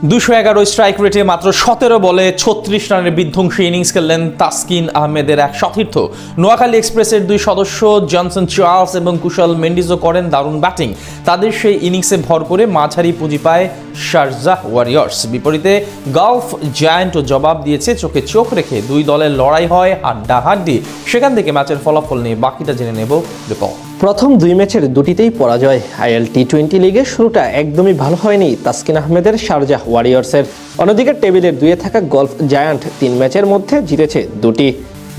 211 strike রেটে মাত্র 17 বলে 36 রানের বিধ্বংসী ইনিংস খেললেন তাসকিন আহমেদের এক সতীর্থ। নোয়াখালী এক্সপ্রেসের দুই সদস্য জনসন চার্লস এবং কুশল মেন্ডিজও করেন দারুণ ব্যাটিং। তাদের সেই ইনিংসে ভর করে মাঝারি পুঁজি পায় শারজাহ ওয়ারিয়র্স। বিপরীতে গালফ জায়ান্টও জবাব দিয়েছে। চোখে চোখ রেখে দুই দলের লড়াই হয় হাড্ডাহাড্ডি। সেখান থেকে ম্যাচের ফলাফল নিয়ে বাকিটা জেনে নেব রিপোর্ট। প্রথম দুই ম্যাচের দুটিতেই পরাজয়। আইএল টি-20 লিগের শুরুটা একদমই ভালো হয়নি তাসকিন আহমেদের শারজাহ ওয়ারিয়র্সের। অন্যদিকে টেবিলের 2-এ থাকা গলফ জায়ান্ট 3 ম্যাচের মধ্যে জিতেছে 2টি।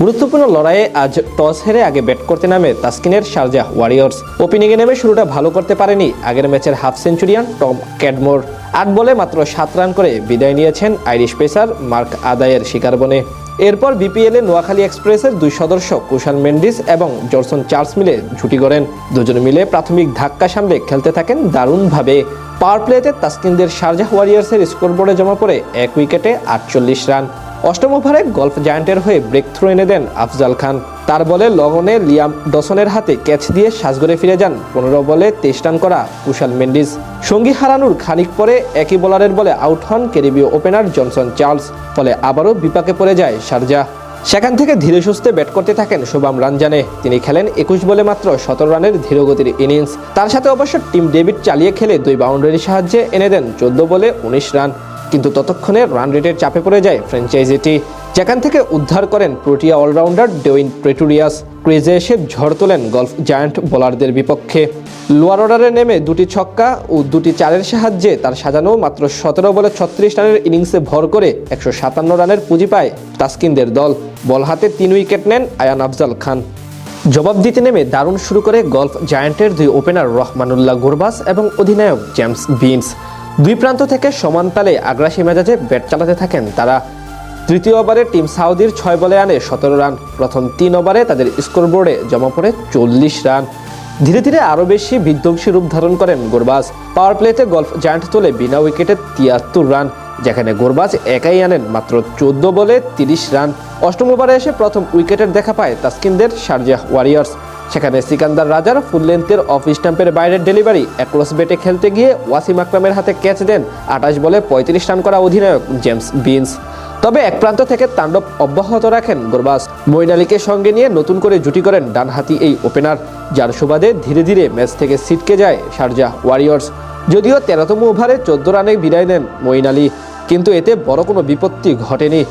গুরুত্বপূর্ণ লড়াইয়ে আজ টস হেরে আগে ব্যাট করতে নামে তাসকিনের শারজাহ ওয়ারিয়র্স। ওপেনিংয়ে নেমে শুরুটা ভালো করতে পারেনি আগের ম্যাচের হাফ সেঞ্চুরিয়ান টম ক্যাডমোর। 8 বলে মাত্র 7 রান করে বিদায় নিয়েছেন আইরিশ পেসার মার্ক আদায়ের শিকার বনে। এরপর বিপিএলে নোয়াখালী এক্সপ্রেসের দুই সদস্য কুশল মেন্ডিস এবং জনসন চার্লস মিলে জুটি গড়েন। দুজনে মিলে প্রাথমিক ধাক্কা সামলে খেলতে থাকেন দারুণভাবে। পাওয়ার প্লেতে তাসকিনদের শারজাহ ওয়ারিয়র্সের স্কোরবোর্ডে জমা পড়ে 1 উইকেটে 48 রান। অষ্টম ওভারে গলফ জায়ান্টের হয়ে ব্রেক থ্রো এনে দেন আফজাল খান। তার বলে লগনে লিয়াম ডসনের হাতে ক্যাচ দিয়ে সাজঘরে ফিরে যান 15 বলে 23 রান করা কুশল মেন্ডিস। সঙ্গী হারানোর খানিক পরে একই বোলারের বলে আউট হন ক্যারিবীয় ওপেনার জনসন চার্লস। ফলে আবারও বিপাকে পড়ে যায় শারজাহ। সেখান থেকে ধীরে সুস্থে ব্যাট করতে থাকেন শুভম রানজানে। তিনি খেলেন 21 বলে মাত্র 17 রানের ধীরগতির ইনিংস। তার সাথে অবশ্য টিম ডেভিড চালিয়ে খেলে 2 বাউন্ডারির সাহায্যে এনে দেন 14 বলে 19 রান। কিন্তু ততক্ষণে রান রেটের চাপে পড়ে যায় ফ্র্যাঞ্চাইজিটি, যেখান থেকে উদ্ধার করেন প্রোটিয়া অলরাউন্ডার ডেউইন প্রেটোরিয়াস। ক্রিজে এসে ঝড় তোলেন গলফ জায়ান্ট বোলারদের বিপক্ষে। লোয়ার অর্ডারে নেমে 2টি ছক্কা ও 2টি চারের সাহায্যে তার সাজানো মাত্র 17 বলে 36 রানের ইনিংসে ভর করে 157 রানের পুঁজি পায় তাসকিনদের দল। বল হাতে 3 উইকেট নেন আয়ান আফজাল খান। জবাব দিতে নেমে দারুণ শুরু করে গলফ জায়ান্টের 2 ওপেনার রহমানুল্লাহ গুরবাস এবং অধিনায়ক জেমস বিনস। 2 প্রান্ত থেকে সমান তালে আগ্রাসী মেজাজে ব্যাট চালাতে থাকেন তারা। তৃতীয় ওভারে টিম সাউদির 6 বলে আনে 17 রান। প্রথম 3 ওভারে তাদের স্কোরবোর্ডে জমা পড়ে 40 রান। ধীরে ধীরে আরও বেশি বিধ্বংসী রূপ ধারণ করেন গুরবাজ। পাওয়ার প্লেতে গলফ জায়ান্ট তোলে বিনা উইকেটে 73 রান, যেখানে গুরবাজ একাই আনেন মাত্র 14 বলে 30 রান। অষ্টম ওভারে এসে প্রথম উইকেটের দেখা পায় তাসকিনদের শারজাহ ওয়ারিয়র্স। সেখানে সিকান্দার রাজার ফুল লেন্থের অফ স্টাম্পের বাইরের ডেলিভারি অ্যাক্রস বেটে খেলতে গিয়ে ওয়াসিম আকরামের হাতে ক্যাচ দেন 28 বলে 35 রান করা অধিনায়ক জেমস বিনস। তবে এক প্রান্ত থেকে তাণ্ডব অব্যাহত রাখেন গুরবাজ। মঈন আলীকে সঙ্গে নিয়ে নতুন করে জুটি করেন ডানহাতি এই ওপেনার, যার সুবাদে ধীরে ধীরে ম্যাচ থেকে ছিটকে যায় শারজাহ ওয়ারিয়র্স। যদিও 13তম ওভারে 14 রানে বিদায় নেন মঈন আলী, কিন্তু এতে বড় কোনো বিপত্তি ঘটেনি।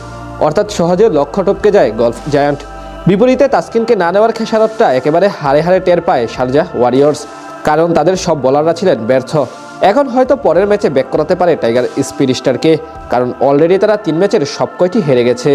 অর্থাৎ সহজে লক্ষ্য টপকে যায় গলফ জায়ান্ট। বিপরীতে তাসকিনকে না নেওয়ার খেসারতটা একেবারে হারে হারে টের পায় শারজাহ ওয়ারিয়র্স, কারণ তাদের সব বোলাররা ছিলেন ব্যর্থ। এখন হয়তো পরের ম্যাচে ব্যাক করাতে পারে টাইগার স্পিড স্টারকে, কারণ অলরেডি তারা 3 ম্যাচের সবকয়টি হেরে গেছে।